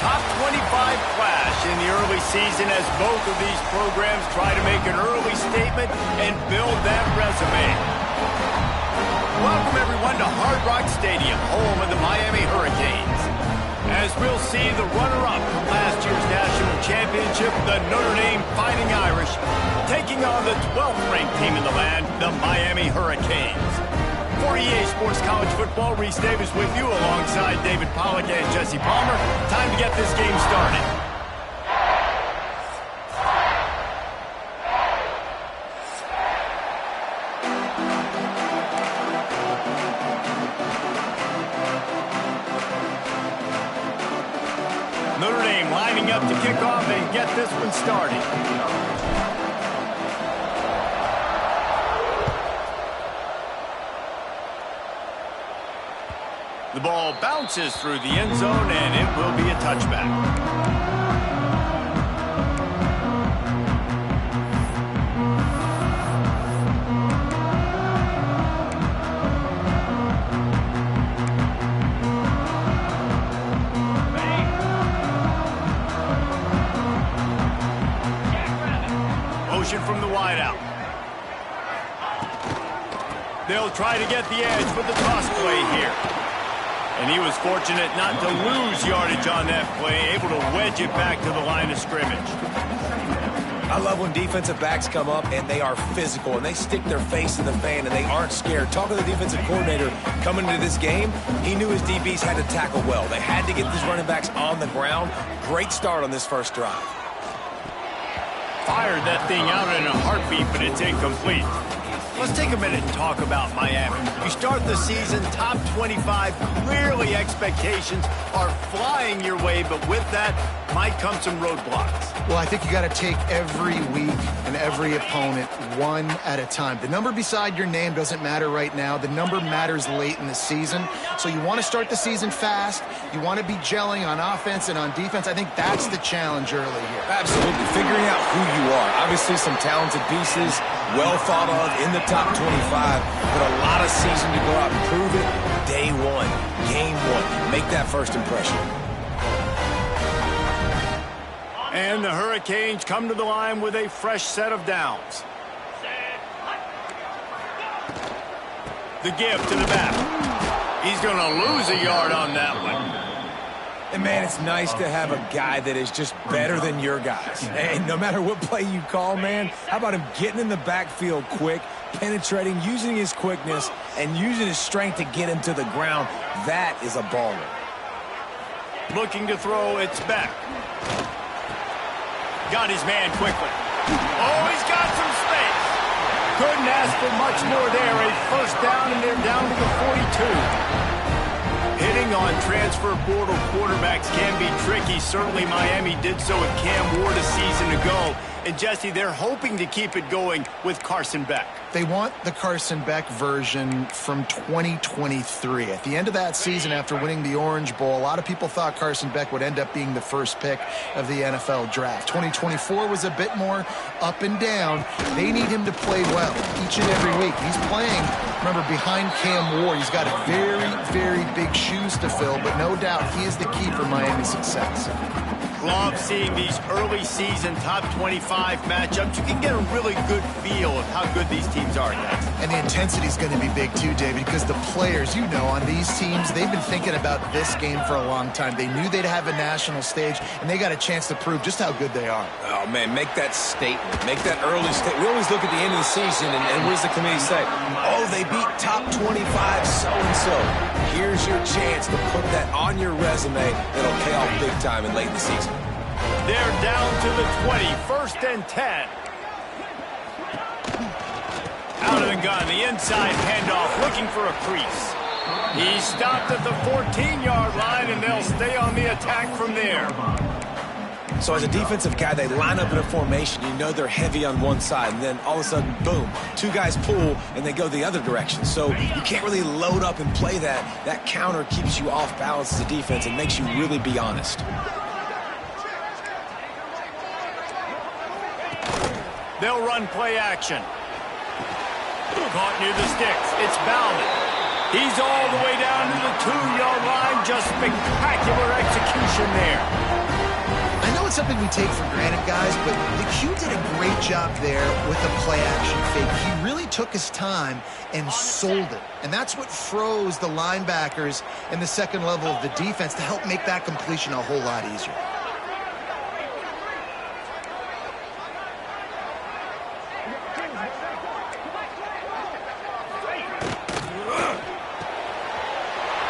top 25 clash in the early season as both of these programs try to make an early statement and build that resume. Welcome, everyone, to Hard Rock Stadium, home of the Miami Hurricanes. As we'll see the runner-up from last year's national championship, the Notre Dame Fighting Irish, taking on the 12th ranked team in the land, the Miami Hurricanes. For EA Sports College Football, Reese Davis with you alongside David Pollack and Jesse Palmer. Time to get this game started. Notre Dame lining up to kick off and get this one started. The ball bounces through the end zone, and it will be a touchback. Motion from the wideout. They'll try to get the edge with the toss play here. And he was fortunate not to lose yardage on that play, able to wedge it back to the line of scrimmage. I love when defensive backs come up and they are physical and they stick their face in the fan and they aren't scared. Talking to the defensive coordinator coming into this game, he knew his DBs had to tackle well. They had to get these running backs on the ground. Great start on this first drive. Fired that thing out in a heartbeat, but it's incomplete. Let's take a minute and talk about Miami. You start the season top 25. Clearly expectations are flying your way, but with that might come some roadblocks. Well, I think you got to take every week and every opponent one at a time. The number beside your name doesn't matter right now. The number matters late in the season. So you want to start the season fast. You want to be gelling on offense and on defense. I think that's the challenge early here. Absolutely. Figuring out who you are. Obviously some talented pieces, well thought of in the top 25, but a lot of season to go out and prove it. Day one, game one. Make that first impression. And the Hurricanes come to the line with a fresh set of downs. The give to the back. He's going to lose a yard on that one. And, man, it's nice to have a guy that is just better than your guys. And no matter what play you call, man, how about him getting in the backfield quick, penetrating, using his quickness, and using his strength to get him to the ground. That is a baller. Looking to throw, it's back. Got his man quickly. Oh, he's got some space. Couldn't ask for much more there. A first down, and they're down to the 42. Hitting on transfer portal quarterbacks can be tricky. Certainly Miami did so with Cam Ward a season ago. And, Jesse, they're hoping to keep it going with Carson Beck. They want the Carson Beck version from 2023. At the end of that season, after winning the Orange Bowl, a lot of people thought Carson Beck would end up being the first pick of the NFL draft. 2024 was a bit more up and down. They need him to play well each and every week. He's playing, remember, behind Cam Ward. He's got very, very big shoes to fill, but no doubt he is the key for Miami's success. Love seeing these early season top 25 matchups. You can get a really good feel of how good these teams are, guys. And the intensity is going to be big too, David, because the players, you know, on these teams, they've been thinking about this game for a long time. They knew they'd have a national stage, and they got a chance to prove just how good they are. Oh, man, make that statement. Make that early statement. We always look at the end of the season, and what does the committee say? Oh, they beat top 25 so-and-so. Here's your chance to put that on your resume. It'll pay off big time and late in the season. They're down to the 20, 1st and 10. Out of the gun, the inside handoff, looking for a crease. He stopped at the 14-yard line, and they'll stay on the attack from there. So as a defensive guy, they line up in a formation. You know they're heavy on one side, and then all of a sudden, boom, two guys pull, and they go the other direction. So you can't really load up and play that. That counter keeps you off balance as a defense and makes you really be honest. They'll run play action. Caught near the sticks. It's Bauman. He's all the way down to the 2-yard line. Just spectacular execution there. I know it's something we take for granted, guys, but the Q did a great job there with the play-action fake. He really took his time and sold it. And that's what froze the linebackers in the second level of the defense to help make that completion a whole lot easier.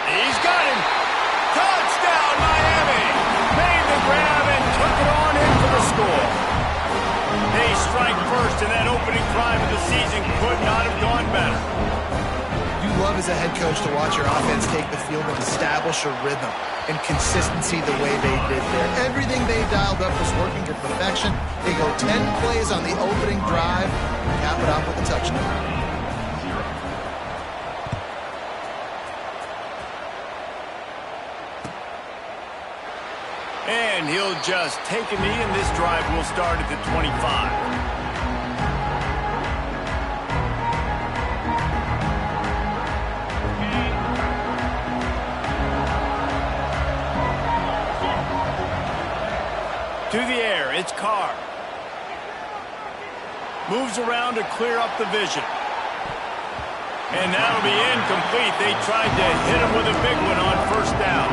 He's got him. Touchdown, Miami. Made the grab and took it on in for the score. They strike first, and that opening drive of the season could not have gone better. You love as a head coach to watch your offense take the field and establish a rhythm and consistency the way they did there. Everything they dialed up was working to perfection. They go 10 plays on the opening drive and cap it off with a touchdown. And he'll just take a knee, and this drive will start at the 25. To the air, it's Carr. Moves around to clear up the vision. And that'll be incomplete. They tried to hit him with a big one on first down.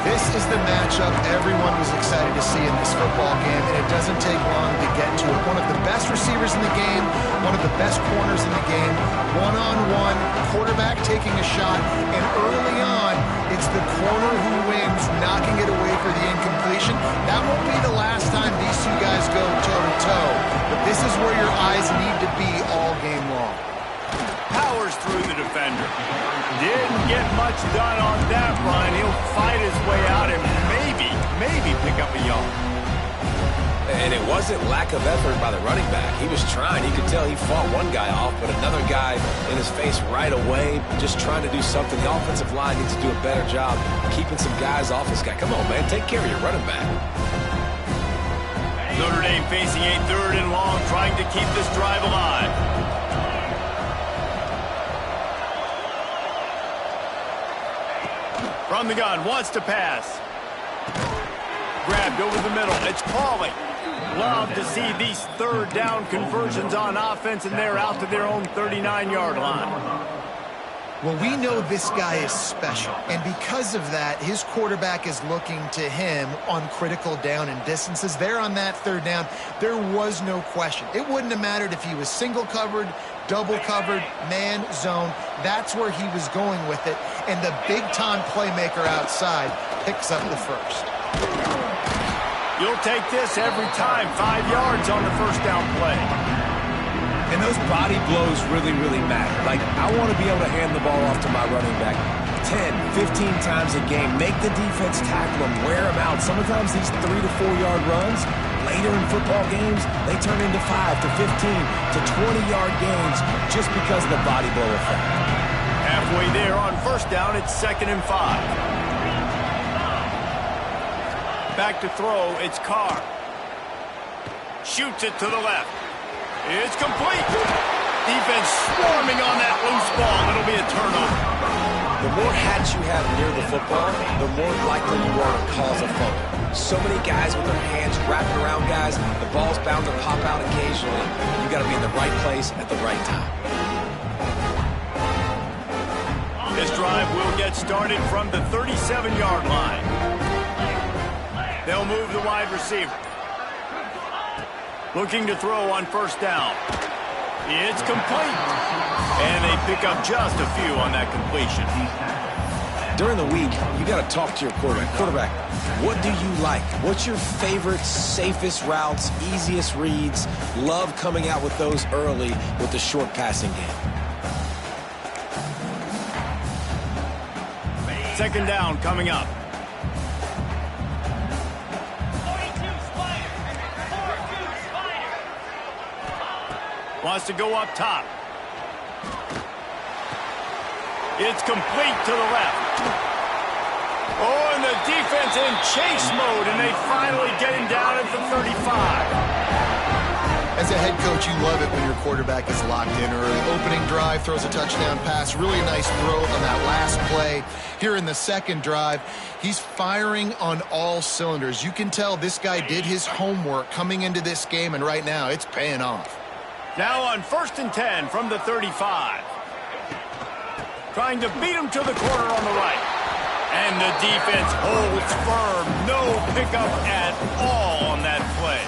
This is the matchup everyone was excited to see in this football game, and it doesn't take long to get to it. One of the best receivers in the game, one of the best corners in the game, one-on-one, quarterback taking a shot, and early on, it's the corner who wins, knocking it away for the incompletion. That won't be the last time these two guys go toe-to-toe, but this is where your eyes need to be all game long. Powers through the defender. Didn't get much done on that run. He'll fight his way out and maybe pick up a yard. And it wasn't lack of effort by the running back. He was trying. You could tell he fought one guy off, but another guy in his face right away, just trying to do something. The offensive line needs to do a better job keeping some guys off this guy. Come on, man. Take care of your running back. Notre Dame facing a 3rd and long, trying to keep this drive alive. From the gun, wants to pass. Grabbed over the middle. It's Pauly. Love to see these 3rd down conversions on offense, and they're out to their own 39-yard line. Well, we know this guy is special, and because of that, his quarterback is looking to him on critical down and distances. There on that 3rd down, there was no question. It wouldn't have mattered if he was single covered, double covered, man, zone. That's where he was going with it, and the big-time playmaker outside picks up the first. You'll take this every time. 5 yards on the first down play. And those body blows really, really matter. Like, I want to be able to hand the ball off to my running back 10, 15 times a game. Make the defense tackle them, wear them out. Sometimes these 3 to 4 yard runs, later in football games, they turn into 5 to 15 to 20-yard games just because of the body blow effect. Halfway there on first down, it's 2nd and 5. Back to throw, it's Carr. Shoots it to the left. It's complete. Defense swarming on that loose ball. It'll be a turnover. The more hats you have near the football, the more likely you are to cause a fumble. So many guys with their hands wrapping around guys, the ball's bound to pop out occasionally. You got to be in the right place at the right time. This drive will get started from the 37-yard line. They'll move the wide receiver. Looking to throw on first down. It's complete. And they pick up just a few on that completion. During the week, you got to talk to your quarterback. Quarterback, what do you like? What's your favorite, safest routes, easiest reads? Love coming out with those early with the short passing game. 2nd down coming up. Wants to go up top. It's complete to the left. Oh, and the defense in chase mode, and they finally get him down at the 35. As a head coach, you love it when your quarterback is locked in early. Opening drive, throws a touchdown pass. Really nice throw on that last play. Here in the second drive, he's firing on all cylinders. You can tell this guy did his homework coming into this game, and right now it's paying off. Now on 1st and 10 from the 35. Trying to beat him to the corner on the right. And the defense holds firm. No pickup at all on that play.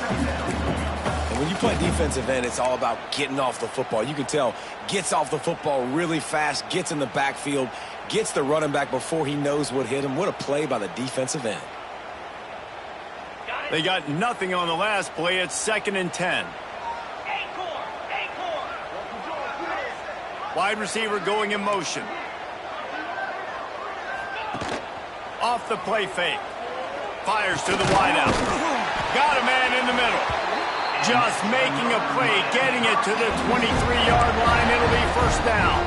And when you play defensive end, it's all about getting off the football. You can tell, gets off the football really fast, gets in the backfield, gets the running back before he knows what hit him. What a play by the defensive end. They got nothing on the last play. It's 2nd and 10. Wide receiver going in motion. Off the play fake. Fires to the wideout. Got a man in the middle. Just making a play, getting it to the 23-yard line. It'll be 1st down.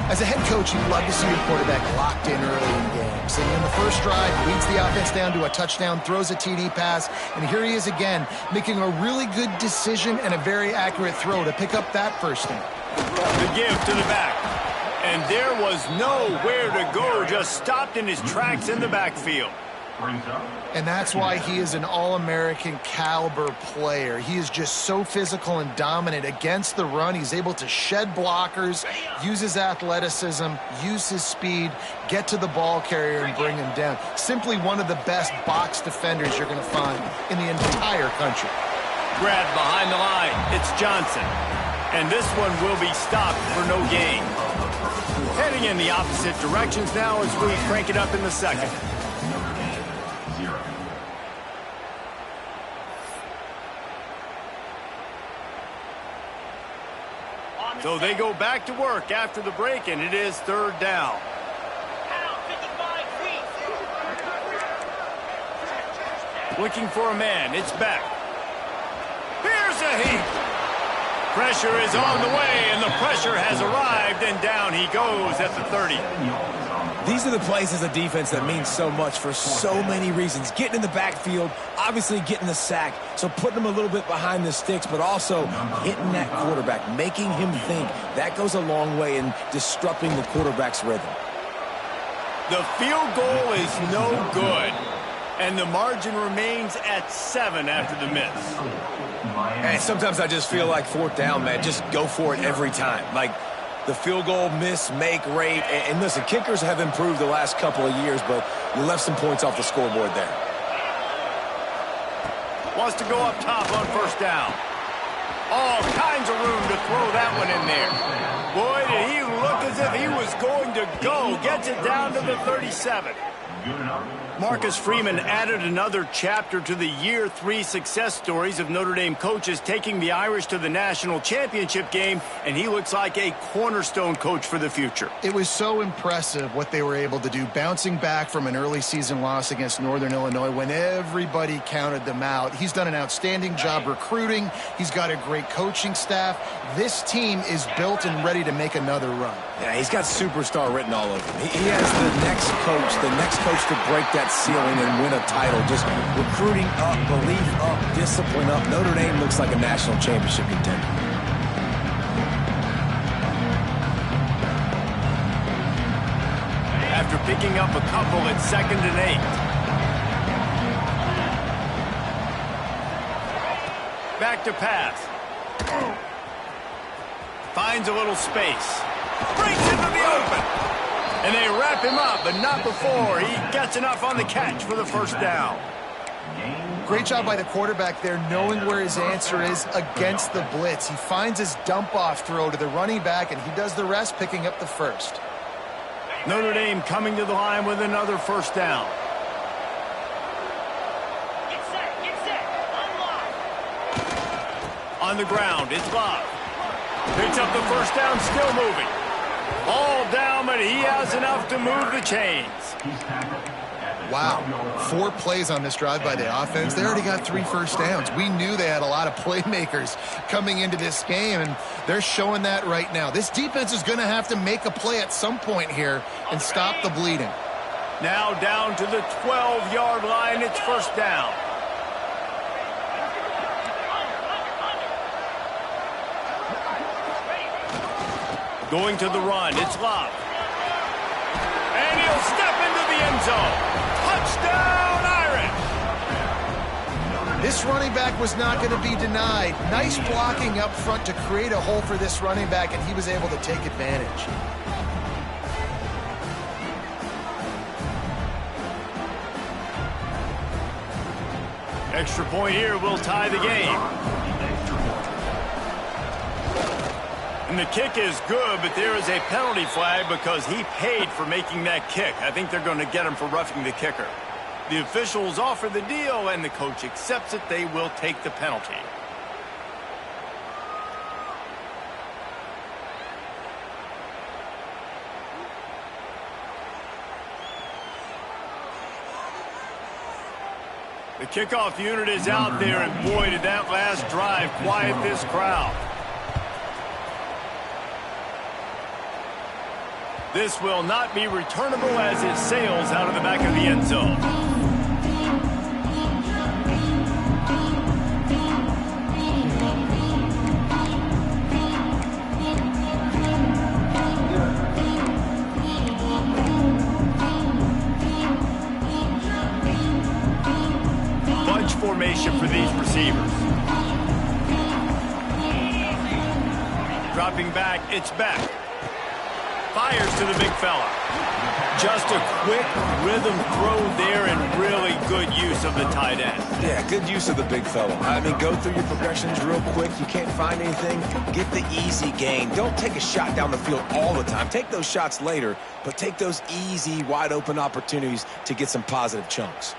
As a head coach, you'd love to see your quarterback locked in early in games. And in the first drive, leads the offense down to a touchdown, throws a TD pass, and here he is again, making a really good decision and a very accurate throw to pick up that 1st down. The give to the back. And there was nowhere to go, just stopped in his tracks in the backfield. And that's why he is an all-American caliber player. He is just so physical and dominant against the run. He's able to shed blockers, use his athleticism, use his speed, get to the ball carrier and bring him down. Simply one of the best box defenders you're going to find in the entire country. Grabbed behind the line. It's Johnson. And this one will be stopped for no gain. Heading in the opposite directions now as we crank it up in the second. So they go back to work after the break, and it is 3rd down. Looking for a man. It's back. Here's a heat. Pressure is on the way, and the pressure has arrived, and down he goes at the 30. These are the plays as a defense that mean so much for so many reasons. Getting in the backfield, obviously getting the sack, so putting him a little bit behind the sticks, but also hitting that quarterback, making him think. That goes a long way in disrupting the quarterback's rhythm. The field goal is no good, and the margin remains at 7 after the miss. And sometimes I just feel like 4th down, man. Just go for it every time. Like the field goal miss, make rate. And listen, kickers have improved the last couple of years, but you left some points off the scoreboard there. Wants to go up top on 1st down. All kinds of room to throw that one in there. Boy, did he look as if he was going to go. Gets it down to the 37. Marcus Freeman added another chapter to the year 3 success stories of Notre Dame coaches taking the Irish to the national championship game, and he looks like a cornerstone coach for the future. It was so impressive what they were able to do, bouncing back from an early season loss against Northern Illinois when everybody counted them out. He's done an outstanding job recruiting. He's got a great coaching staff. This team is built and ready to make another run. Yeah, he's got superstar written all over him. He has the next coach to break that ceiling and win a title. Just recruiting up, belief up, discipline up. Notre Dame looks like a national championship contender. After picking up a couple at 2nd and 8. Back to pass. Finds a little space. Breaks into the open. And they wrap him up, but not before he gets enough on the catch for the 1st down. Great job by the quarterback there, knowing where his answer is against the blitz. He finds his dump-off throw to the running back, and he does the rest, picking up the 1st. Notre Dame coming to the line with another 1st down. Get set, unlock. On the ground, it's Bob. Picks up the 1st down, still moving. All down, but he has enough to move the chains. Wow, 4 plays on this drive by the offense. They already got 3 first downs. We knew they had a lot of playmakers coming into this game, and they're showing that right now. This defense is going to have to make a play at some point here and stop the bleeding. Now down to the 12-yard line. It's 1st down. Going to the run. It's Love. And he'll step into the end zone. Touchdown, Irish! This running back was not going to be denied. Nice blocking up front to create a hole for this running back, and he was able to take advantage. Extra point here will tie the game. And the kick is good, but there is a penalty flag because he paid for making that kick. I think they're going to get him for roughing the kicker. The officials offer the deal, and the coach accepts it. They will take the penalty. The kickoff unit is out there, and boy, did that last drive quiet this crowd. This will not be returnable as it sails out of the back of the end zone. Bunch formation for these receivers. Dropping back, it's back. Fires to the big fella. Just a quick rhythm throw there and really good use of the tight end. Yeah, good use of the big fella. I mean, go through your progressions real quick. You can't find anything, get the easy gain. Don't take a shot down the field all the time. Take those shots later, but take those easy, wide-open opportunities to get some positive chunks.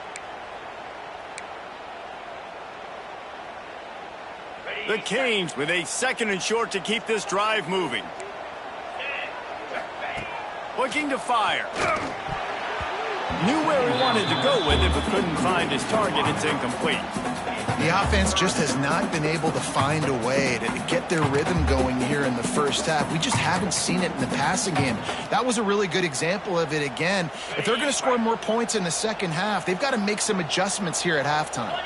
The Canes with a 2nd and short to keep this drive moving. Looking to fire. Knew where he wanted to go with it, but couldn't find his target. It's incomplete. The offense just has not been able to find a way to get their rhythm going here in the first half. We just haven't seen it in the passing game. That was a really good example of it again. If they're going to score more points in the second half, they've got to make some adjustments here at halftime.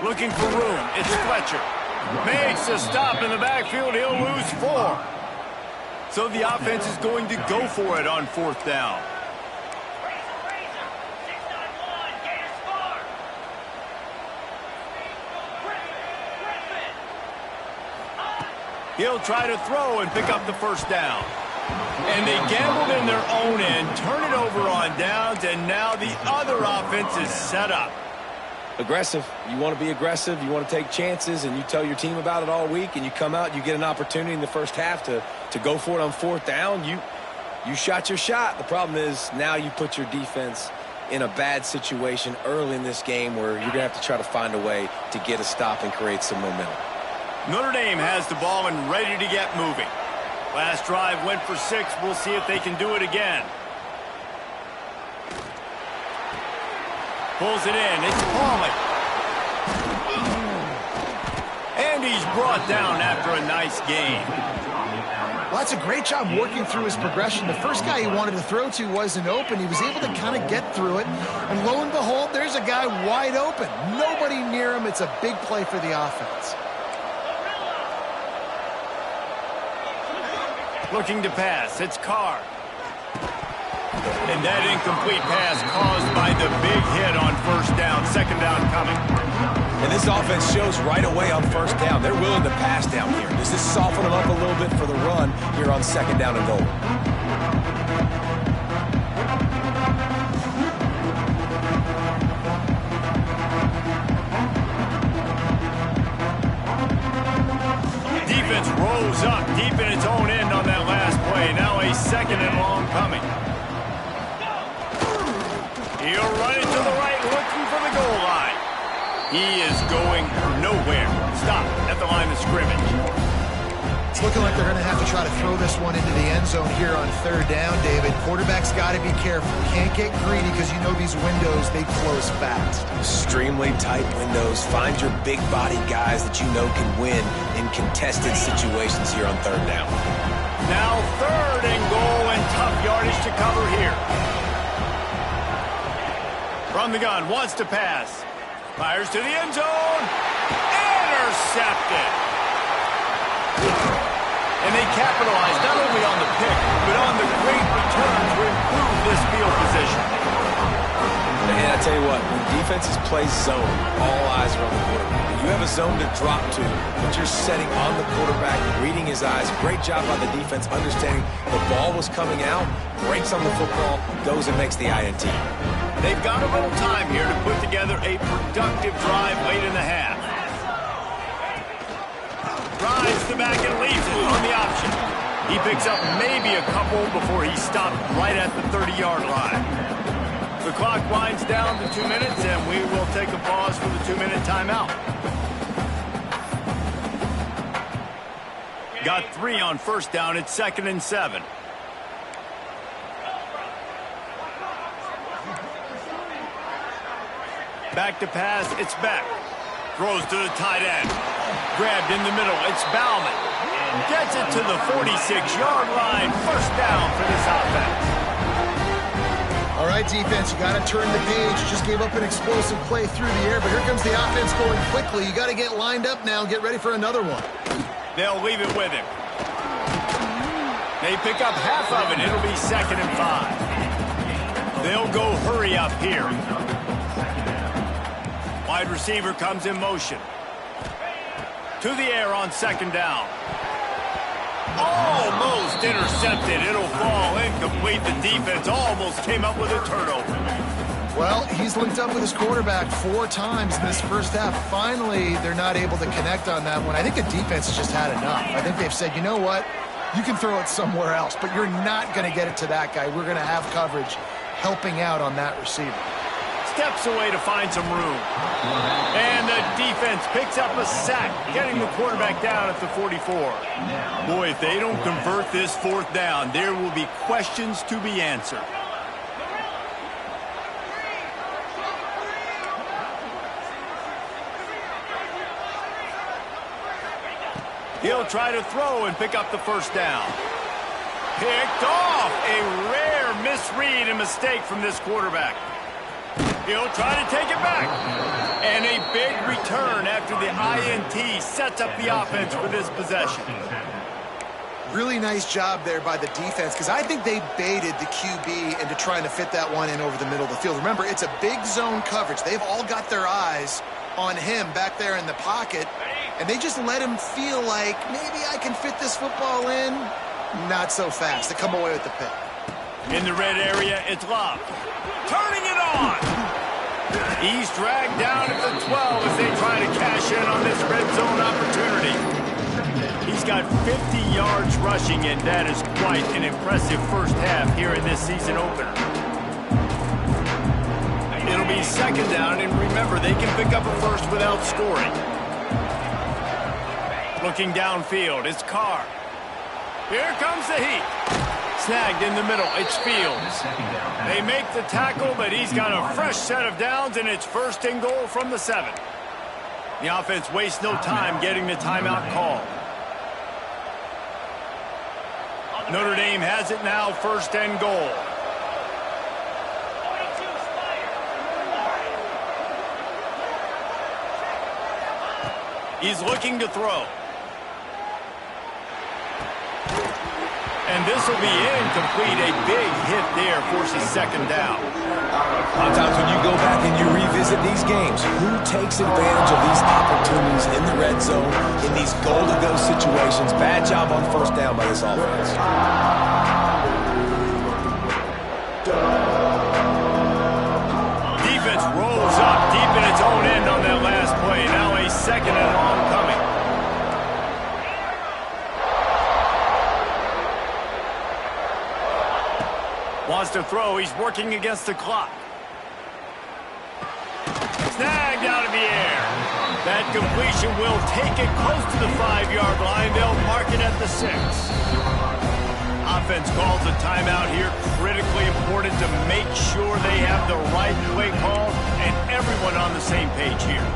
Looking for room. It's Fletcher. Makes a stop in the backfield. He'll lose 4. So the offense is going to go for it on 4th down. He'll try to throw and pick up the 1st down. And they gambled in their own end, turn it over on downs, and now the other offense is set up. Aggressive. You want to be aggressive. You want to take chances, and you tell your team about it all week, and you come out, you get an opportunity in the first half to go for it on 4th down. You shot your shot. The problem is now you put your defense in a bad situation early in this game where you're going to have to try to find a way to get a stop and create some momentum. Notre Dame has the ball and ready to get moving. Last drive went for 6. We'll see if they can do it again. Pulls it in. It's Pauly. And he's brought down after a nice gain. Well, that's a great job working through his progression. The first guy he wanted to throw to wasn't open. He was able to kind of get through it. And lo and behold, there's a guy wide open. Nobody near him. It's a big play for the offense. Looking to pass. It's Carr. And that incomplete pass caused by the big hit on 1st down. 2nd down coming. And this offense shows right away on 1st down. They're willing to pass down here. Does this soften them up a little bit for the run here on 2nd down and goal? Defense rolls up deep in its own end on that last play. Now a 2nd and long coming. He'll run it to the right, looking for the goal line. He is going nowhere. Stop at the line of scrimmage. It's looking like they're going to have to try to throw this one into the end zone here on 3rd down, David. Quarterback's got to be careful. Can't get greedy because you know these windows, they close fast. Extremely tight windows. Find your big body guys that you know can win in contested situations here on 3rd down. Now 3rd and goal and tough yardage to cover here. From the gun, wants to pass. Fires to the end zone. Intercepted. And they capitalized not only on the pick, but on the great return to improve this field position. And I tell you what, when defenses play zone, all eyes are on the quarterback. You have a zone to drop to, but you're setting on the quarterback, reading his eyes. Great job by the defense, understanding the ball was coming out, breaks on the football, goes and makes the INT. They've got a little time here to put together a productive drive late in the half. Drives the back and leaves it on the option. He picks up maybe a couple before he stopped right at the 30-yard line. The clock winds down to 2 minutes, and we will take a pause for the 2-minute timeout. Got 3 on first down. It's 2nd and 7. Back to pass. It's Beck. Throws to the tight end. Grabbed in the middle. It's Bauman. Gets it to the 46-yard line. First down for this offense. All right, defense, you got to turn the page. Just gave up an explosive play through the air, but here comes the offense going quickly. You got to get lined up now and get ready for another one. They'll leave it with him. They pick up half of it. It'll be 2nd and 5. They'll go hurry up here. Wide receiver comes in motion. To the air on 2nd down. Almost intercepted. It'll fall incomplete. The defense almost came up with a turnover. Well, he's linked up with his quarterback 4 times in this first half. Finally, they're not able to connect on that one. I think the defense has just had enough. I think they've said, you know what? You can throw it somewhere else, but you're not going to get it to that guy. We're going to have coverage helping out on that receiver. Steps away to find some room. And the defense picks up a sack, getting the quarterback down at the 44. Boy, if they don't convert this 4th down, there will be questions to be answered. He'll try to throw and pick up the first down. Picked off. A rare misread and mistake from this quarterback. He'll try to take it back. And a big return after the INT sets up the offense for this possession. Really nice job there by the defense, because I think they baited the QB into trying to fit that one in over the middle of the field. Remember, it's a big zone coverage. They've all got their eyes on him back there in the pocket, and they just let him feel like, maybe I can fit this football in. Not so fast. They come away with the pick. In the red area, it's Love. Turning it on. He's dragged down at the 12 as they try to cash in on this red zone opportunity. He's got 50 yards rushing, and that is quite an impressive first half here in this season opener. It'll be 2nd down, and remember, they can pick up a first without scoring. Looking downfield, it's Carr. Here comes the heat. Snagged in the middle, it's Fields. They make the tackle, but he's got a fresh set of downs, and it's 1st and goal from the 7. The offense wastes no time getting the timeout call. Notre Dame has it now, 1st and goal. He's looking to throw. And this will be incomplete. A big hit there forces 2nd down. A lot of times when you go back and you revisit these games, who takes advantage of these opportunities in the red zone, in these goal-to-go situations? Bad job on 1st down by this offense. Defense rolls up deep in its own end on that last play. Now a 2nd and long coming. Wants to throw. He's working against the clock. Snagged out of the air. That completion will take it close to the 5-yard line. They'll mark it at the 6. Offense calls a timeout here. Critically important to make sure they have the right play call and everyone on the same page here.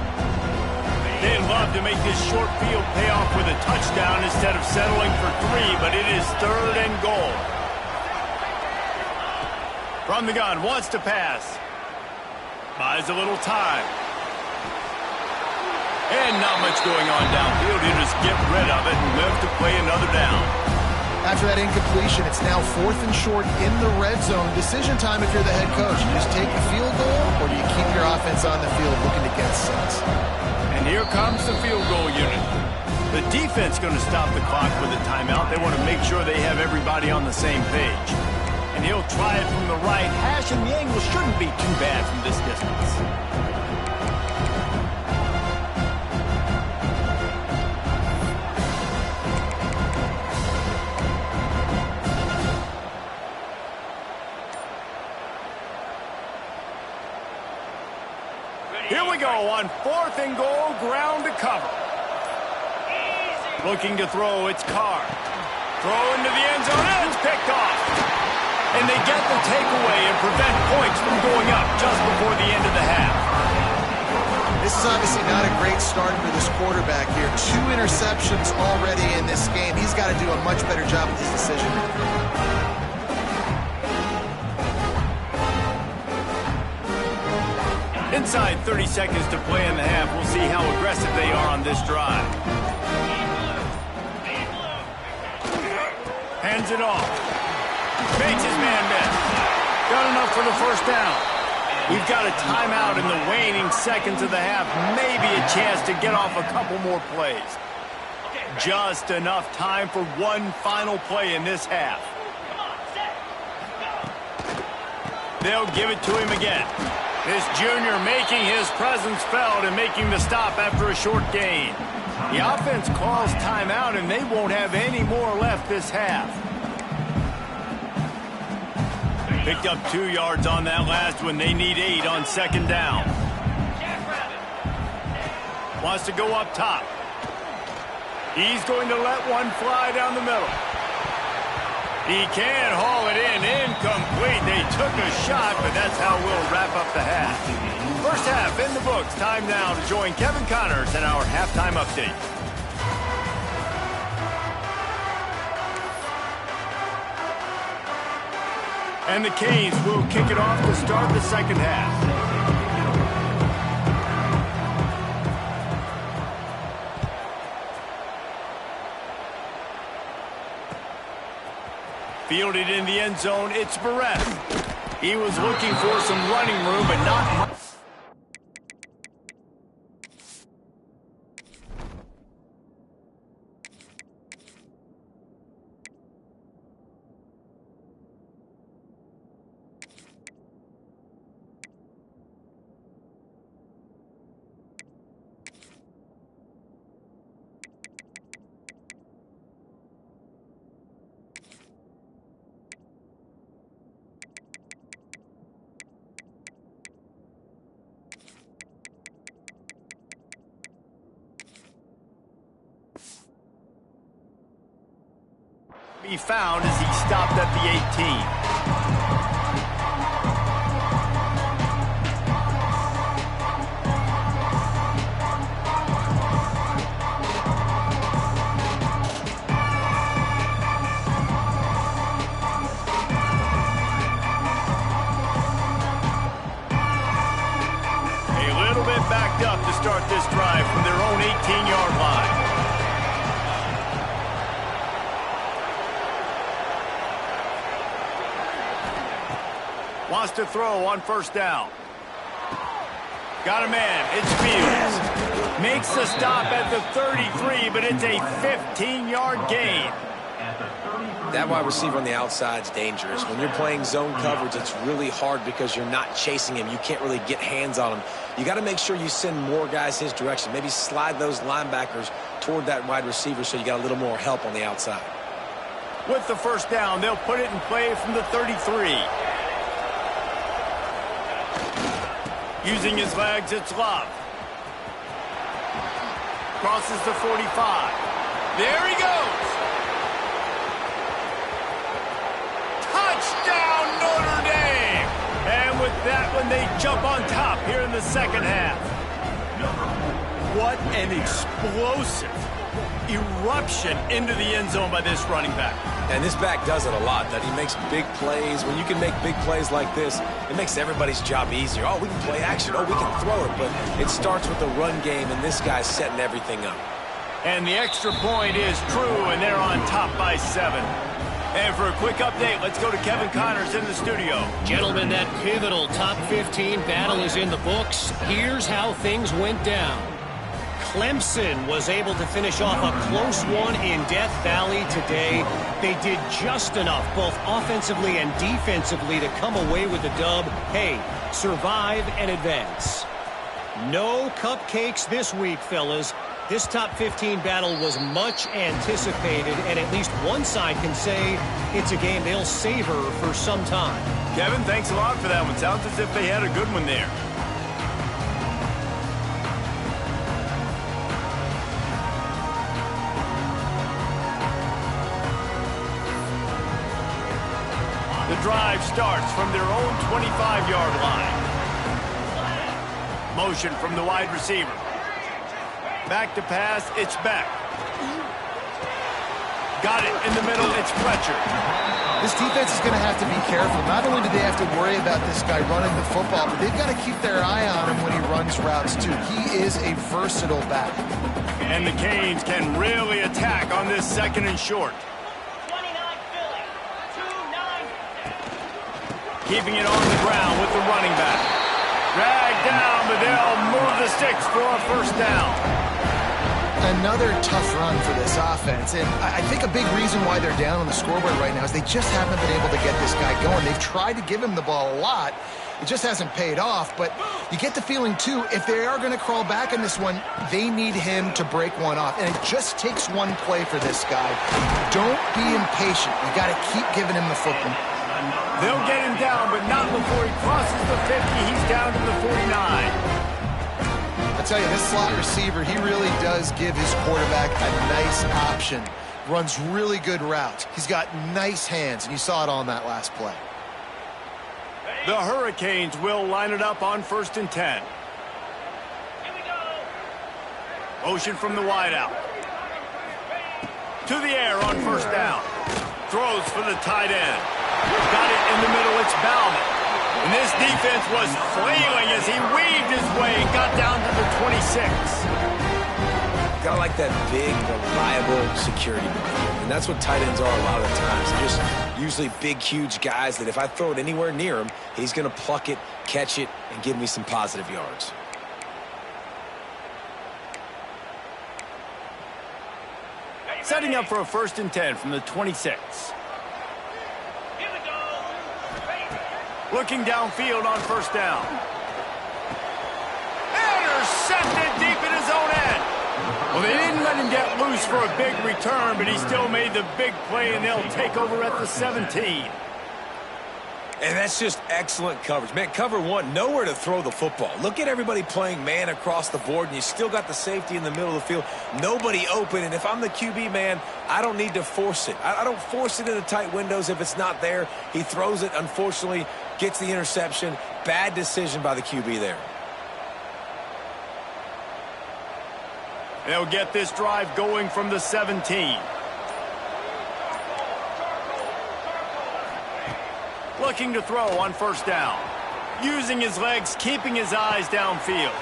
They'd love to make this short field pay off with a touchdown instead of settling for 3, but it is 3rd and goal. From the gun, wants to pass. Buys a little time. And not much going on downfield. He'll just get rid of it and live to play another down. After that incompletion, it's now 4th and short in the red zone. Decision time if you're the head coach. You just take the field goal, or do you keep your offense on the field looking to get 6? And here comes the field goal unit. The defense going to stop the clock with a timeout. They want to make sure they have everybody on the same page. And he'll try it from the right hash, and the angle shouldn't be too bad from this distance. Here we go on 4th and goal, ground to cover. Looking to throw, it's Carr. Throw into the end zone, and it's picked off. And they get the takeaway and prevent points from going up just before the end of the half. This is obviously not a great start for this quarterback here. 2 interceptions already in this game. He's got to do a much better job with his decision. Inside 30 seconds to play in the half. We'll see how aggressive they are on this drive. Hands it off. Makes his man miss. Got enough for the first down. We've got a timeout in the waning seconds of the half. Maybe a chance to get off a couple more plays. Just enough time for one final play in this half. They'll give it to him again. This junior making his presence felt and making the stop after a short gain. The offense calls timeout, and they won't have any more left this half. Picked up 2 yards on that last one. They need 8 on 2nd down. Wants to go up top. He's going to let one fly down the middle. He can haul it in. Incomplete. They took a shot, but that's how we'll wrap up the half. First half in the books. Time now to join Kevin Connors in our halftime update. And the Canes will kick it off to start the second half. Fielded in the end zone, it's Barrett. He was looking for some running room, but not much. He found as he stopped at the 18. A little bit backed up to start this drive from their own 18-yard line. Wants to throw on first down. Got a man. It's Fields. Makes the stop at the 33, but it's a 15-yard gain. That wide receiver on the outside is dangerous. When you're playing zone coverage, it's really hard because you're not chasing him. You can't really get hands on him. You got to make sure you send more guys his direction. Maybe slide those linebackers toward that wide receiver so you got a little more help on the outside. With the first down, they'll put it in play from the 33. Using his legs, it's Love. Crosses the 45. There he goes. Touchdown, Notre Dame. And with that one, they jump on top here in the second half. What an explosive, eruption into the end zone by this running back. And this back does it a lot, that he makes big plays. When you can make big plays like this, it makes everybody's job easier. Oh, we can play action. Oh, we can throw it. But it starts with the run game, and this guy's setting everything up. And the extra point is true, and they're on top by 7. And for a quick update, let's go to Kevin Connors in the studio. Gentlemen, that pivotal top 15 battle is in the books. Here's how things went down. Clemson was able to finish off a close one in Death Valley today. They did just enough, both offensively and defensively, to come away with the dub. Hey, survive and advance. No cupcakes this week, fellas. This top 15 battle was much anticipated, and at least one side can say it's a game they'll savor for some time. Kevin, thanks a lot for that one. Sounds as if they had a good one there. The drive starts from their own 25-yard line. Motion from the wide receiver. Back to pass, it's Beck. Got it in the middle, it's Fletcher. This defense is going to have to be careful. Not only do they have to worry about this guy running the football, but they've got to keep their eye on him when he runs routes, too. He is a versatile back. And the Canes can really attack on this 2nd and short. 29 Philly. 2-9. Keeping it on the ground with the running back. Dragged down, but they'll move the sticks for a 1st down. Another tough run for this offense, and I think a big reason why they're down on the scoreboard right now is they just haven't been able to get this guy going. They've tried to give him the ball a lot. It just hasn't paid off, but you get the feeling, too, if they are going to crawl back in this one, they need him to break one off, and it just takes one play for this guy. Don't be impatient. You got to keep giving him the football. They'll get him down, but not before he crosses the 50. He's down to the 49. I tell you, this slot receiver, he really does give his quarterback a nice option. Runs really good routes. He's got nice hands, and you saw it on that last play. The Hurricanes will line it up on 1st and 10. Here we go. Motion from the wideout. To the air on 1st down. Throws for the tight end. Got it in the middle, it's Bauman. And this defense was flailing as he weaved his way and got down to the 26. Got like that big, reliable security blanket. And that's what tight ends are a lot of the times. They're just usually big, huge guys that if I throw it anywhere near him, he's going to pluck it, catch it, and give me some positive yards. Setting up for a 1st and 10 from the 26. Looking downfield on 1st down. Intercepted deep in his own end. Well, they didn't let him get loose for a big return, but he still made the big play, and they'll take over at the 17. And that's just excellent coverage. Man, cover one, nowhere to throw the football. Look at everybody playing man across the board, and you still got the safety in the middle of the field. Nobody open, and if I'm the QB, man, I don't need to force it. I don't force it into tight windows if it's not there. He throws it, unfortunately, gets the interception. Bad decision by the QB there. They'll get this drive going from the 17. Looking to throw on 1st down. Using his legs, keeping his eyes downfield.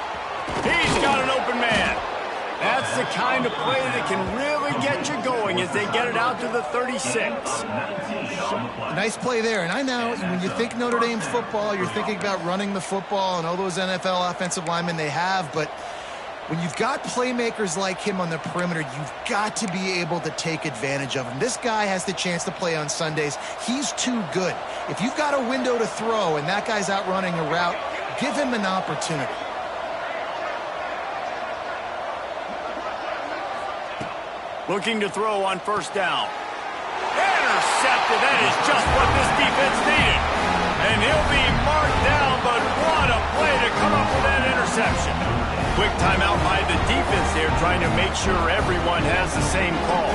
He's got an open man. That's the kind of play that can really get you going as they get it out to the 36. Nice play there. And I know when you think Notre Dame football, you're thinking about running the football and all those NFL offensive linemen they have, but when you've got playmakers like him on the perimeter, you've got to be able to take advantage of him. This guy has the chance to play on Sundays. He's too good. If you've got a window to throw and that guy's out running a route, give him an opportunity. Looking to throw on 1st down. Intercepted. That is just what this defense needed. And he'll be marked down, but what a play to come up with that interception. Quick timeout by the defense there, trying to make sure everyone has the same call.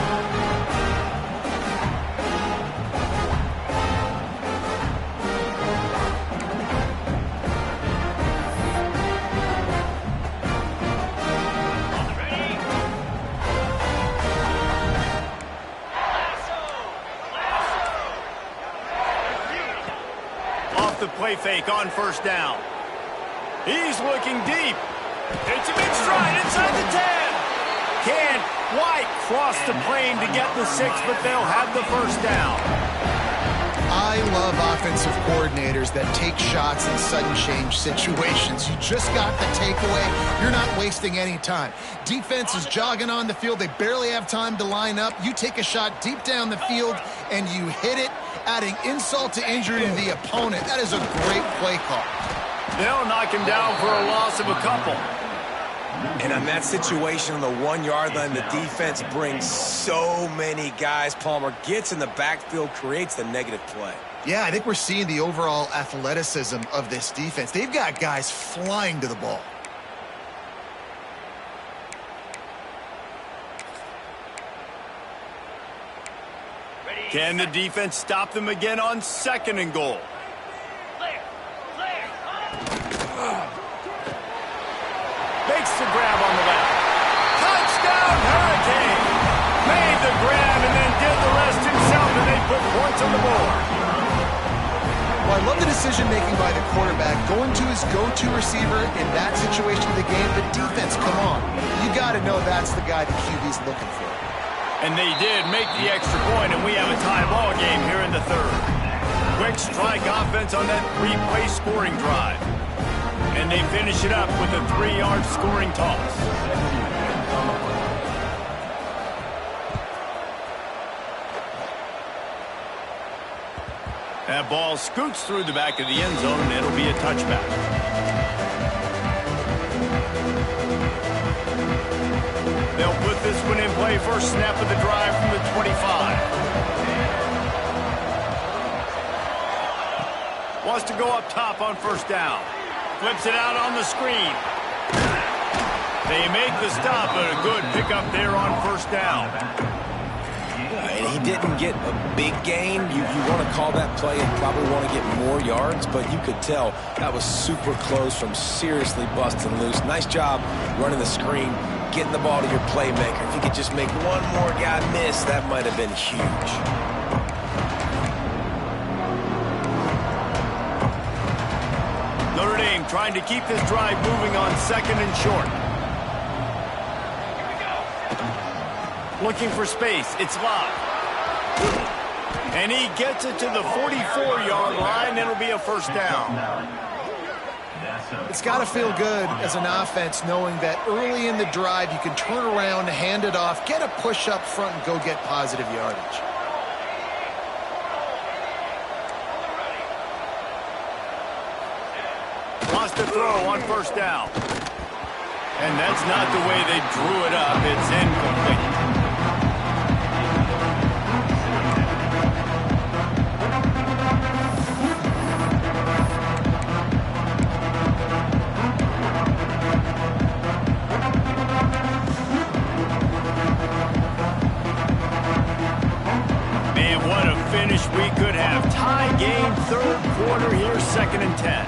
the play fake on first down. He's looking deep. It's a big stride inside the 10. Can't quite cross the plane to get the 6, but they'll have the first down. I love offensive coordinators that take shots in sudden change situations. You just got the takeaway. You're not wasting any time. Defense is jogging on the field. They barely have time to line up. You take a shot deep down the field, and you hit it, adding insult to injury to the opponent. That is a great play call. They'll knock him down for a loss of a couple. And on that situation on the 1 yard line, the defense brings so many guys. Palmer gets in the backfield, creates the negative play. Yeah, I think we're seeing the overall athleticism of this defense. They've got guys flying to the ball. Can the defense stop them again on 2nd and goal? Makes the grab on the left. Touchdown, Hurricane! Made the grab and then did the rest himself, and they put points on the board. Well, I love the decision-making by the quarterback, going to his go-to receiver in that situation of the game. But defense, come on. You got to know that's the guy the QB's looking for. And they did make the extra point, and we have a tie ball game here in the 3rd. Quick strike offense on that 3-play scoring drive. And they finish it up with a 3-yard scoring toss. That ball scoots through the back of the end zone, and it'll be a touchback. They'll put this one in play first snap of the drive from the 25. Wants to go up top on first down. Flips it out on the screen. They make the stop, but a good pickup there on first down. And he didn't get a big gain. You want to call that play and probably want to get more yards, but you could tell that was super close from seriously busting loose. Nice job running the screen, getting the ball to your playmaker. If you could just make one more guy miss, that might have been huge. Notre Dame trying to keep this drive moving on 2nd and short. Looking for space. It's Locke. And he gets it to the 44-yard line. It'll be a first down. It's got to feel good as an offense knowing that early in the drive you can turn around, hand it off, get a push up front, and go get positive yardage. Wants to throw on first down. And that's not the way they drew it up. It's incomplete. Man, what a finish we could have. Tie game, 3rd quarter here, 2nd and 10.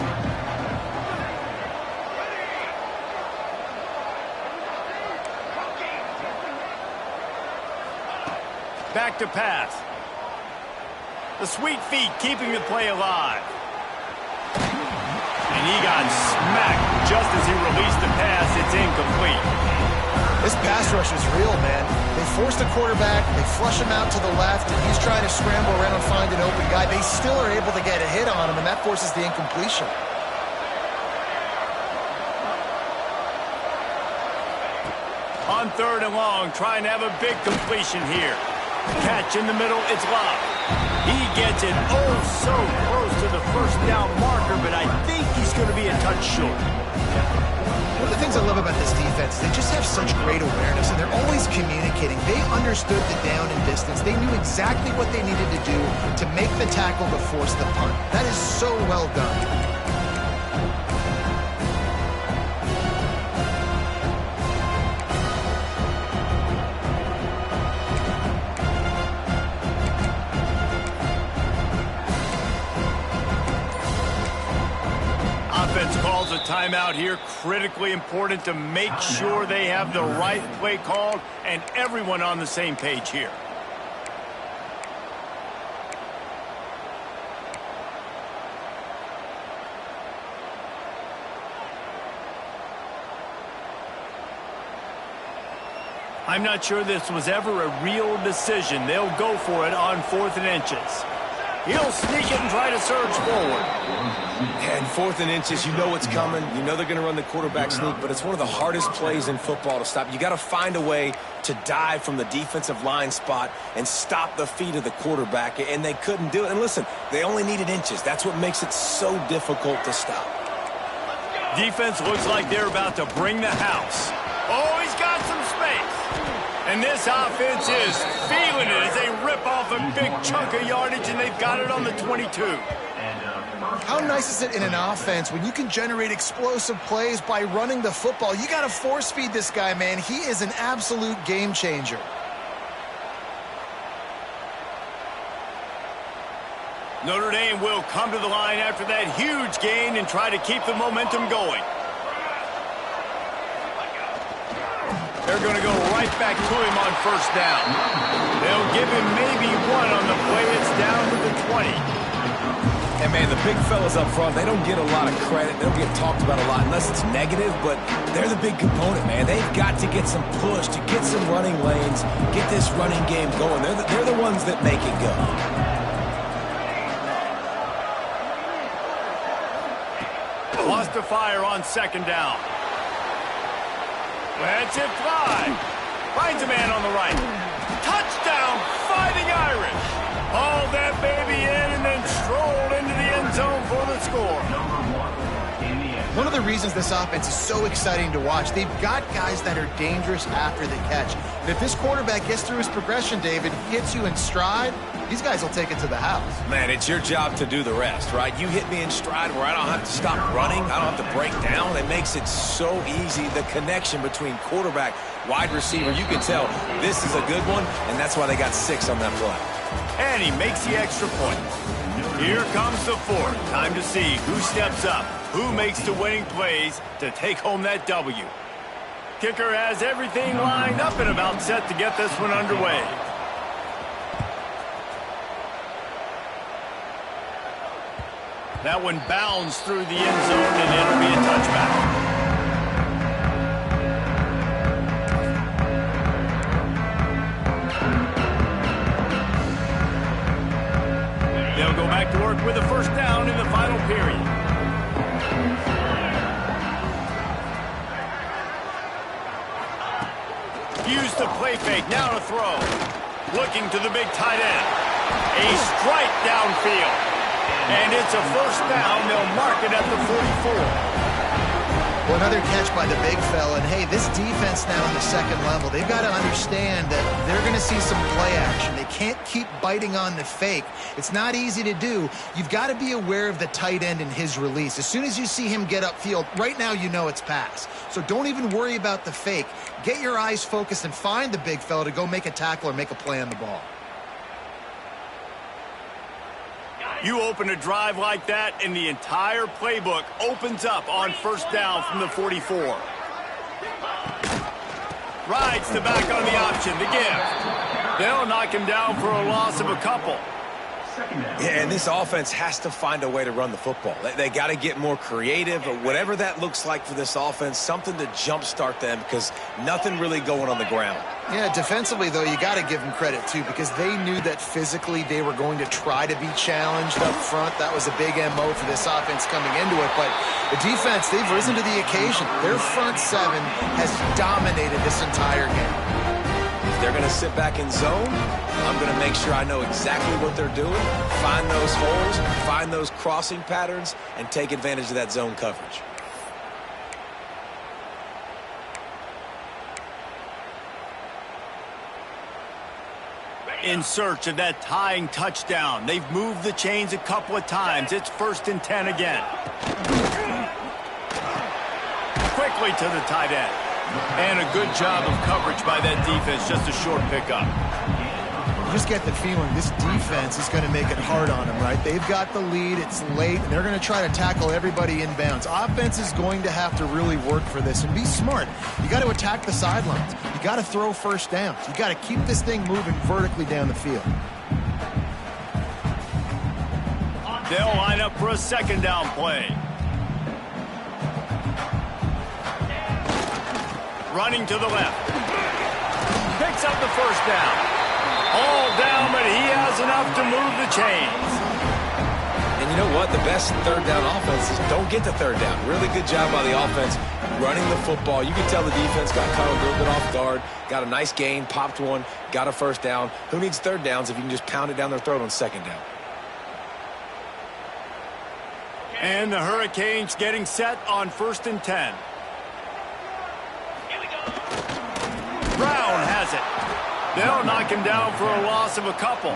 Back to pass. The sweet feet keeping the play alive. And he got smacked just as he released the pass. It's incomplete. This pass rush is real, man. They force the quarterback, they flush him out to the left, and he's trying to scramble around, find an open guy. They still are able to get a hit on him, and that forces the incompletion. On 3rd and long, trying to have a big completion here. Catch in the middle, it's Locke. He gets it oh so close to the first down marker, but I think he's going to be a touch short. One of the things I love about this defense is they just have such great awareness, and they're always communicating. They understood the down and distance. They knew exactly what they needed to do to make the tackle to force the punt. That is so well done. Calls a timeout here. Critically important to make sure they have the right play called and everyone on the same page here. I'm not sure this was ever a real decision. They'll go for it on 4th and inches. He'll sneak it and try to surge forward. And 4th and inches, you know what's coming. You know they're going to run the quarterback sneak, but it's one of the hardest plays in football to stop. You got to find a way to dive from the defensive line spot and stop the feet of the quarterback, and they couldn't do it. And listen, they only needed inches. That's what makes it so difficult to stop. Defense looks like they're about to bring the house. Oh, he's got some space. And this offense is feeling it as they rip off a big chunk of yardage, and they've got it on the 22. How nice is it in an offense when you can generate explosive plays by running the football? You got to force feed this guy, man. He is an absolute game changer. Notre Dame will come to the line after that huge gain and try to keep the momentum going. They're going to go right back to him on 1st down. They'll give him maybe 1 on the play. It's down to the 20. And, man, the big fellas up front, they don't get a lot of credit. They don't get talked about a lot unless it's negative, but they're the big component, man. They've got to get some push, to get some running lanes, get this running game going. They're the ones that make it go. Lost to fire on 2nd down. Lets it fly. Finds a man on the right. Touchdown, Fighting Irish. Hauled that baby in and then strolled into the end zone for the score. One of the reasons this offense is so exciting to watch, they've got guys that are dangerous after the catch. And if this quarterback gets through his progression, David, hits you in stride, these guys will take it to the house. Man, it's your job to do the rest, right? You hit me in stride where I don't have to stop running. I don't have to break down. It makes it so easy. The connection between quarterback, wide receiver, you can tell this is a good one, and that's why they got 6 on that play. And he makes the extra point. Here comes the 4th. Time to see who steps up, who makes the winning plays to take home that W. Kicker has everything lined up and about set to get this one underway. That one bounds through the end zone, and it'll be a touchback. They'll go back to work with a 1st down in the final period. Use the play fake, now to throw. Looking to the big tight end. A strike downfield. And it's a 1st down. They'll mark it at the 44. Well, another catch by the big fella. And, hey, this defense now on the 2nd level, they've got to understand that they're going to see some play action. They can't keep biting on the fake. It's not easy to do. You've got to be aware of the tight end and his release. As soon as you see him get upfield, right now you know it's pass. So don't even worry about the fake. Get your eyes focused and find the big fella to go make a tackle or make a play on the ball. You open a drive like that, and the entire playbook opens up on 1st down from the 44. Rides the back on the option, the give. They'll knock him down for a loss of a couple. Yeah, and this offense has to find a way to run the football. They got to get more creative, or whatever that looks like for this offense, something to jumpstart them, because nothing really going on the ground. Yeah, defensively, though, you got to give them credit, too, because they knew that physically they were going to try to be challenged up front. That was a big MO for this offense coming into it. But the defense, they've risen to the occasion. Their front 7 has dominated this entire game. If they're going to sit back in zone, I'm going to make sure I know exactly what they're doing, find those holes, find those crossing patterns, and take advantage of that zone coverage. In search of that tying touchdown. They've moved the chains a couple of times. It's 1st and 10 again. Quickly to the tight end. And a good job of coverage by that defense. Just a short pickup. You just get the feeling this defense is going to make it hard on them, right? They've got the lead. It's late, and they're going to try to tackle everybody inbounds. Offense is going to have to really work for this and be smart. You got to attack the sidelines. You got to throw 1st downs. You got to keep this thing moving vertically down the field. They'll line up for a 2nd down play. Running to the left. picks up the first down. All down, but he has enough to move the chains. And you know what? The best third down offenses don't get to third down. Really good job by the offense running the football. You can tell the defense got caught a little bit off guard, got a nice gain, popped one, got a first down. Who needs third downs if you can just pound it down their throat on second down? And the Hurricanes getting set on 1st and 10. Here we go. Brown has it. They'll knock him down for a loss of a couple.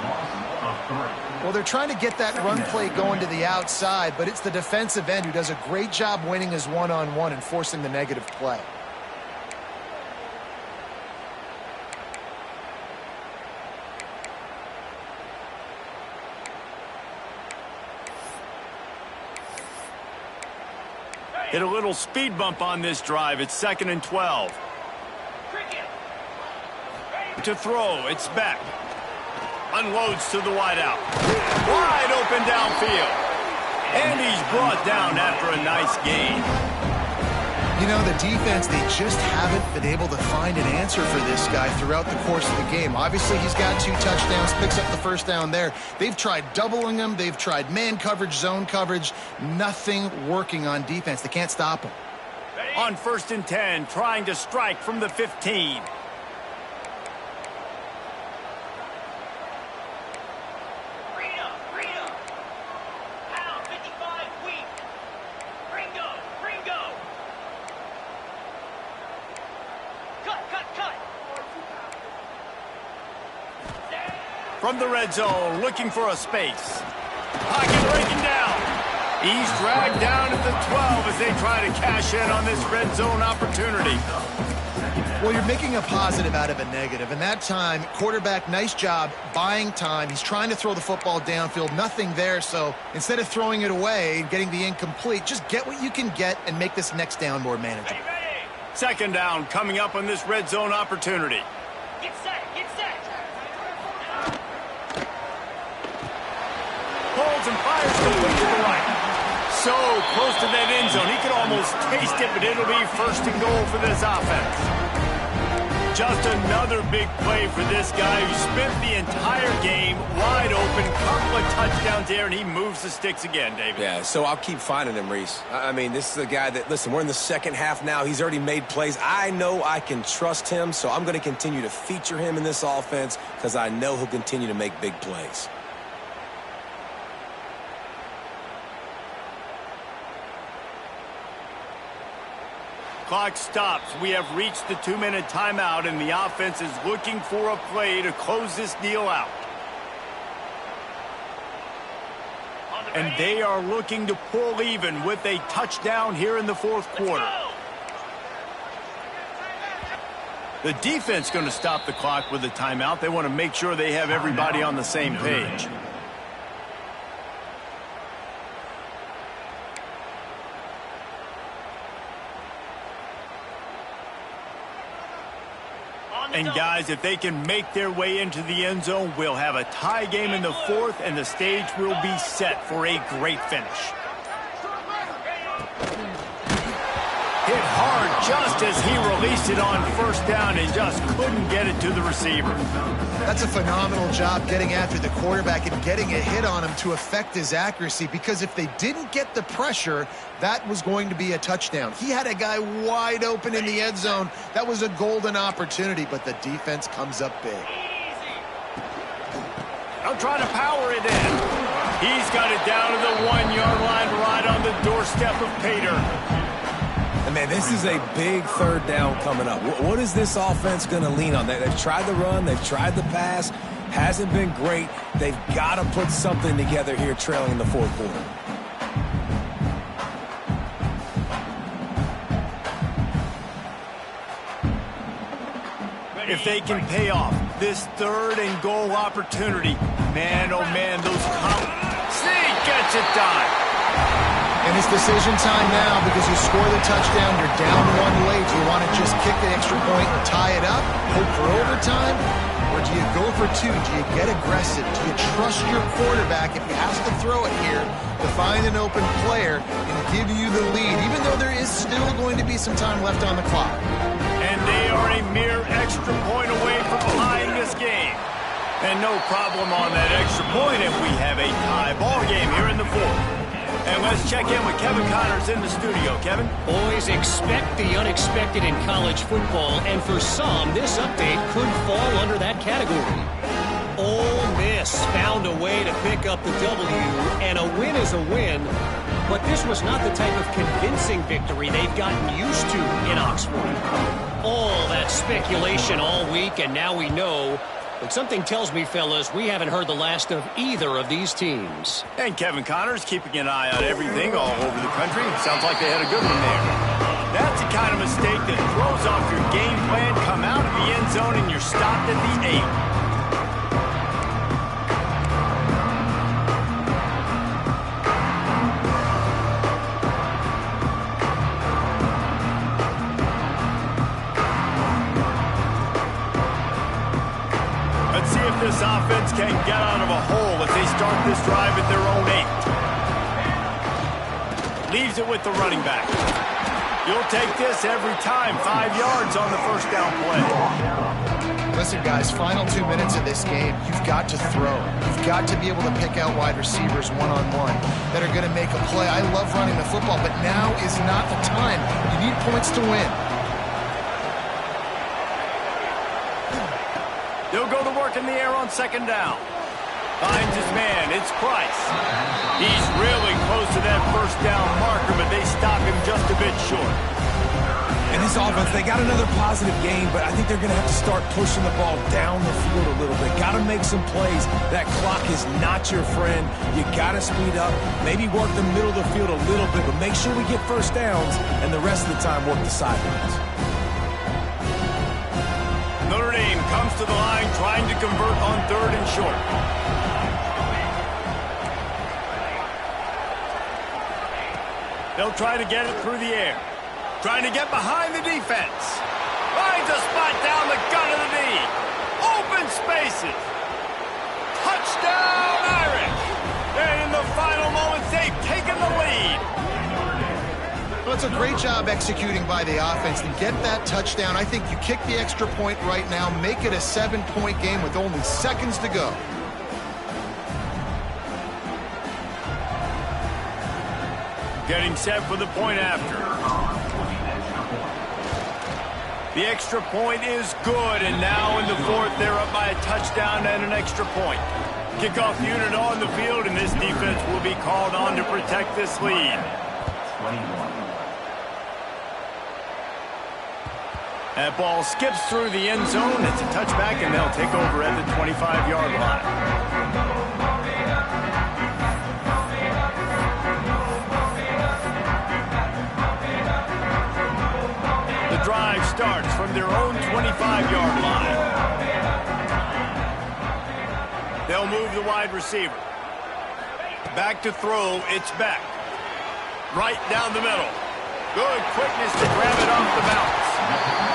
Well, they're trying to get that run play going to the outside, but it's the defensive end who does a great job winning his one-on-one and forcing the negative play. Hit a little speed bump on this drive. It's 2nd and 12. To throw, it's Beck. Unloads to the wideout. Wide open downfield. And he's brought down after a nice gain. You know, the defense, they just haven't been able to find an answer for this guy throughout the course of the game. Obviously, he's got 2 touchdowns, picks up the first down there. They've tried doubling him. They've tried man coverage, zone coverage. Nothing working on defense. They can't stop him. On 1st and 10, trying to strike from the 15. From the red zone, looking for a space. Pocket breaking down. He's dragged down at the 12 as they try to cash in on this red zone opportunity. Well, you're making a positive out of a negative. And that time, quarterback, nice job buying time. He's trying to throw the football downfield. Nothing there. So instead of throwing it away and getting the incomplete, just get what you can get and make this next down more manageable. 2nd down coming up on this red zone opportunity. Get set, get set. Holds and fires complete to the right. So close to that end zone. He could almost taste it, but it'll be 1st and goal for this offense. Just another big play for this guy who spent the entire game wide open. Couple of touchdowns there, and he moves the sticks again, David. Yeah, so I'll keep finding him, Reese. I mean, this is a guy that, listen, we're in the second half now. He's already made plays. I know I can trust him, so I'm going to continue to feature him in this offense because I know he'll continue to make big plays. Clock stops. We have reached the 2-minute timeout, and the offense is looking for a play to close this deal out. And they are looking to pull even with a touchdown here in the 4th quarter. The defense going to stop the clock with a timeout. They want to make sure they have everybody on the same page. And guys, if they can make their way into the end zone, we'll have a tie game in the 4th, and the stage will be set for a great finish. Hit hard just as he released it on 1st down and just couldn't get it to the receiver. That's a phenomenal job getting after the quarterback and getting a hit on him to affect his accuracy, because if they didn't get the pressure, that was going to be a touchdown. He had a guy wide open in the end zone. That was a golden opportunity, but the defense comes up big. I'll try to power it in. He's got it down to the 1-yard line right on the doorstep of Pater. And man, this is a big 3rd down coming up. What is this offense going to lean on? They've tried the run, they've tried the pass, hasn't been great. They've got to put something together here trailing in the 4th quarter. If they can pay off this 3rd and goal opportunity, man, oh man, those Sneak gets it done. And it's decision time now, because you score the touchdown, you're down 1 late. Do you want to just kick the extra point and tie it up, hope for overtime? Or do you go for 2? Do you get aggressive? Do you trust your quarterback, if he has to throw it here, to find an open player and give you the lead, even though there is still going to be some time left on the clock? And they are are a mere extra point away from tying this game. And no problem on that extra point if we have a tie ball game here in the fourth. And let's check in with Kevin Connors in the studio. Kevin? Boys, expect the unexpected in college football, and for some, this update could fall under that category. Ole Miss found a way to pick up the W, and a win is a win, but this was not the type of convincing victory they've gotten used to in Oxford. All that speculation all week, and now we know. But something tells me, fellas, we haven't heard the last of either of these teams. And Kevin Connors keeping an eye on everything all over the country. Sounds like they had a good one there. That's the kind of mistake that throws off your game plan. Come out of the end zone and you're stopped at the 8. This offense can get out of a hole if they start this drive at their own 8. Leaves it with the running back. You'll take this every time. 5 yards on the first down play. Listen, guys, final 2 minutes of this game, you've got to throw. You've got to be able to pick out wide receivers one-on-one that are going to make a play. I love running the football, but now is not the time. You need points to win. They'll go to work in the air on second down. Finds his man. It's Price. He's really close to that first down marker, but they stop him just a bit short. In this offense, they got another positive game, but I think they're going to have to start pushing the ball down the field a little bit. Got to make some plays. That clock is not your friend. You got to speed up, maybe work the middle of the field a little bit, but make sure we get first downs, and the rest of the time work the sidelines. Notre Dame comes to the line trying to convert on 3rd and short. They'll try to get it through the air. Trying to get behind the defense. Finds a spot down the gut of the knee. Open spaces. Touchdown Irish. And in the final moments, they've taken the lead. Well, it's a great job executing by the offense to get that touchdown. I think you kick the extra point right now, make it a 7-point game with only seconds to go. Getting set for the point after. The extra point is good, and now in the fourth, they're up by a touchdown and an extra point. Kickoff unit on the field, and this defense will be called on to protect this lead. 21. That ball skips through the end zone. It's a touchback, and they'll take over at the 25-yard line. The drive starts from their own 25-yard line. They'll move the wide receiver. Back to throw. It's back. Right down the middle. Good quickness to grab it off the bounce.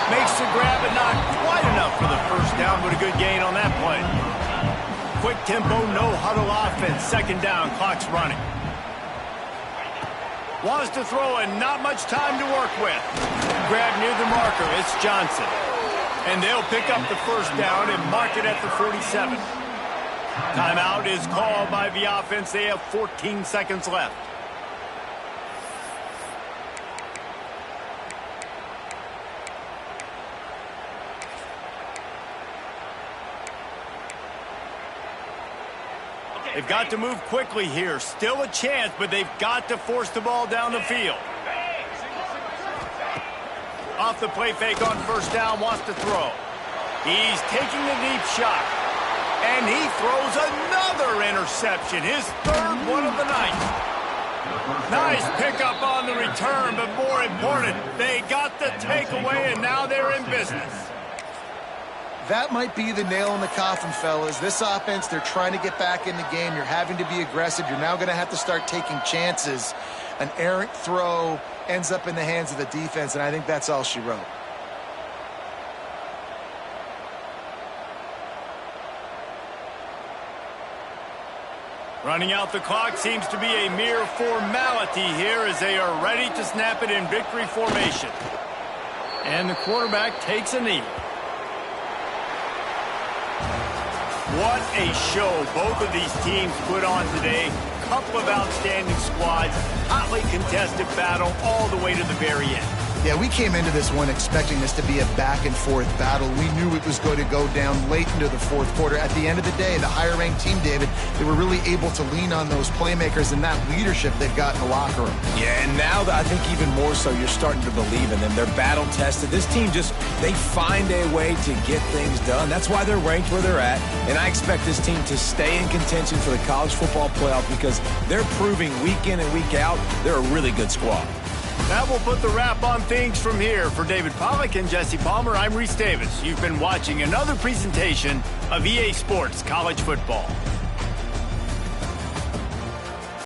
Makes the grab, but not quite enough for the first down, but a good gain on that play. Quick tempo, no huddle offense. Second down, clock's running. Wants to throw and not much time to work with. Grab near the marker, it's Johnson. And they'll pick up the first down and mark it at the 47. Timeout is called by the offense. They have 14 seconds left. They've got to move quickly here. Still a chance, but they've got to force the ball down the field. Off the play fake on first down, wants to throw. He's taking the deep shot. And he throws another interception, his third one of the night. Nice pickup on the return, but more important, they got the takeaway, and now they're in business. That might be the nail in the coffin, fellas. This offense, they're trying to get back in the game. You're having to be aggressive. You're now going to have to start taking chances. An errant throw ends up in the hands of the defense, and I think that's all she wrote. Running out the clock seems to be a mere formality here as they are ready to snap it in victory formation. And the quarterback takes a knee. What a show both of these teams put on today. Couple of outstanding squads, hotly contested battle all the way to the very end. Yeah, we came into this one expecting this to be a back-and-forth battle. We knew it was going to go down late into the fourth quarter. At the end of the day, the higher-ranked team, David, they were really able to lean on those playmakers and that leadership they've got in the locker room. Yeah, and now I think even more so, you're starting to believe in them. They're battle-tested. This team they find a way to get things done. That's why they're ranked where they're at, and I expect this team to stay in contention for the college football playoff because they're proving week in and week out they're a really good squad. That will put the wrap on things from here. For David Pollack and Jesse Palmer, I'm Reese Davis. You've been watching another presentation of EA Sports College Football.